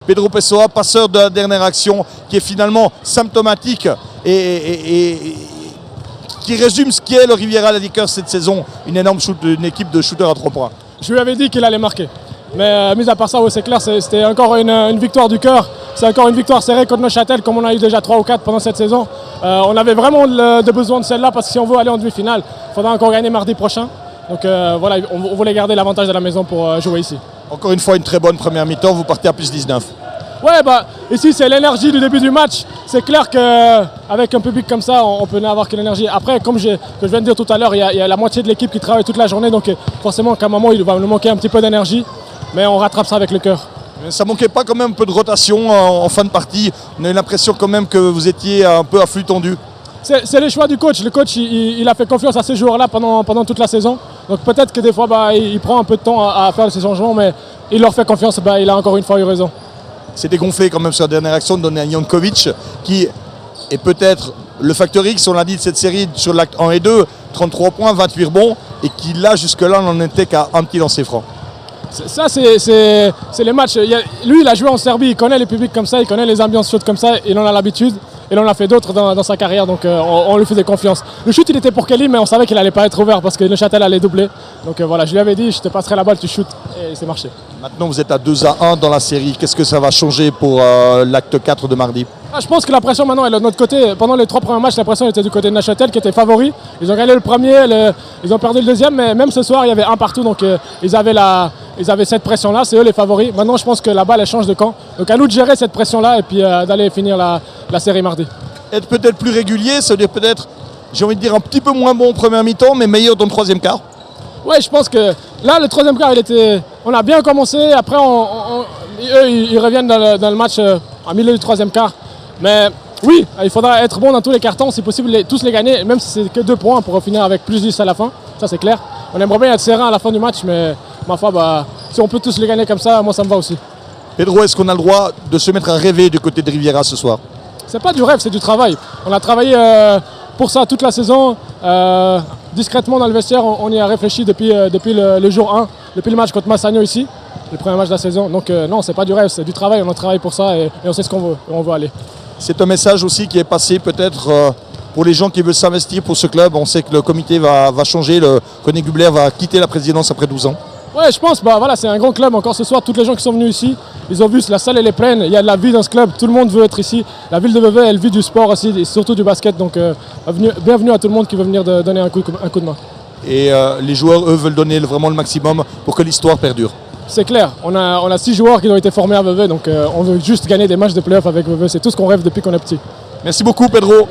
Pedro Pessoa, passeur de la dernière action, qui est finalement symptomatique et qui résume ce qu'est le Riviera Lakers cette saison. Une énorme une équipe de shooters à 3 points. Je lui avais dit qu'il allait marquer. Mais mis à part ça, c'est clair, c'était encore une victoire du cœur. C'est encore une victoire serrée contre Neuchâtel, comme on a eu déjà 3 ou 4 pendant cette saison. On avait vraiment de besoin de celle-là, parce que si on veut aller en demi-finale, il faudra encore gagner mardi prochain. Donc voilà, on voulait garder l'avantage de la maison pour jouer ici. Encore une fois, une très bonne première mi-temps, vous partez à plus 19. Ouais, ici c'est l'énergie du début du match. C'est clair qu'avec un public comme ça, on peut n'avoir que l'énergie. Après, comme je viens de dire tout à l'heure, il y a la moitié de l'équipe qui travaille toute la journée, donc forcément qu'à un moment il va nous manquer un petit peu d'énergie, mais on rattrape ça avec le cœur. Mais ça manquait pas quand même un peu de rotation en fin de partie? On a eu l'impression quand même que vous étiez un peu à flux tendu. C'est les choix du coach. Le coach il a fait confiance à ces joueurs-là pendant toute la saison. Donc peut-être que des fois il prend un peu de temps à faire ces changements, mais il leur fait confiance, il a encore une fois eu raison. C'est dégonflé quand même sur la dernière action de donner à Jankovic, qui est peut-être le facteur X, on l'a dit, de cette série sur l'acte 1 et 2, 33 points, 28 rebonds, et qui là jusque-là n'en était qu'à un petit lancer franc. Ça, c'est les matchs. Lui, il a joué en Serbie, il connaît les publics comme ça, il connaît les ambiances chaudes comme ça, il en a l'habitude. Il en a fait d'autres dans sa carrière, donc on lui faisait confiance. Le shoot, il était pour Kelly, mais on savait qu'il n'allait pas être ouvert parce que Neuchâtel allait doubler. Donc voilà, je lui avais dit, je te passerai la balle, tu shootes, et c'est marché. Maintenant, vous êtes à 2-1 dans la série. Qu'est-ce que ça va changer pour l'acte 4 de mardi? Je pense que la pression maintenant elle est de notre côté. Pendant les 3 premiers matchs, la pression était du côté de Neuchâtel qui était favori. Ils ont gagné le premier, ils ont perdu le deuxième, mais même ce soir, il y avait un partout, donc ils avaient cette pression-là, c'est eux les favoris. Maintenant, je pense que la balle, elle change de camp. Donc à nous de gérer cette pression-là et puis d'aller finir la série mardi. Être peut-être plus régulier, ça veut dire peut-être, j'ai envie de dire, un petit peu moins bon en première mi-temps, mais meilleur dans le troisième quart. Oui, je pense que là, le troisième quart, on a bien commencé. Après, eux, ils reviennent dans le match en milieu du troisième quart. Mais oui, il faudra être bon dans tous les cartons, si possible, tous les gagner, même si c'est que 2 points pour finir avec plus 10 à la fin. Ça, c'est clair. On aimerait bien être serein à la fin du match, mais ma foi, si on peut tous les gagner comme ça, moi, ça me va aussi. Pedro, est-ce qu'on a le droit de se mettre à rêver du côté de Riviera ce soir? C'est pas du rêve, c'est du travail. On a travaillé pour ça toute la saison. Discrètement dans le vestiaire, on y a réfléchi depuis le jour 1, depuis le match contre Massagno ici, le premier match de la saison. Donc non, c'est pas du rêve, c'est du travail. On a travaillé pour ça et on sait ce qu'on veut, où on veut aller. C'est un message aussi qui est passé peut-être pour les gens qui veulent s'investir pour ce club. On sait que le comité va changer, le René Gubler va quitter la présidence après 12 ans. Ouais, je pense, voilà, c'est un grand club. Encore ce soir, toutes les gens qui sont venus ici, ils ont vu la salle elle est pleine, il y a de la vie dans ce club, tout le monde veut être ici. La ville de Vevey, elle vit du sport aussi, et surtout du basket, donc bienvenue à tout le monde qui veut venir donner un coup de main. Et les joueurs, eux, veulent donner vraiment le maximum pour que l'histoire perdure. C'est clair, on a 6 joueurs qui ont été formés à Vevey, donc on veut juste gagner des matchs de play-off avec Vevey, c'est tout ce qu'on rêve depuis qu'on est petit. Merci beaucoup Pedro.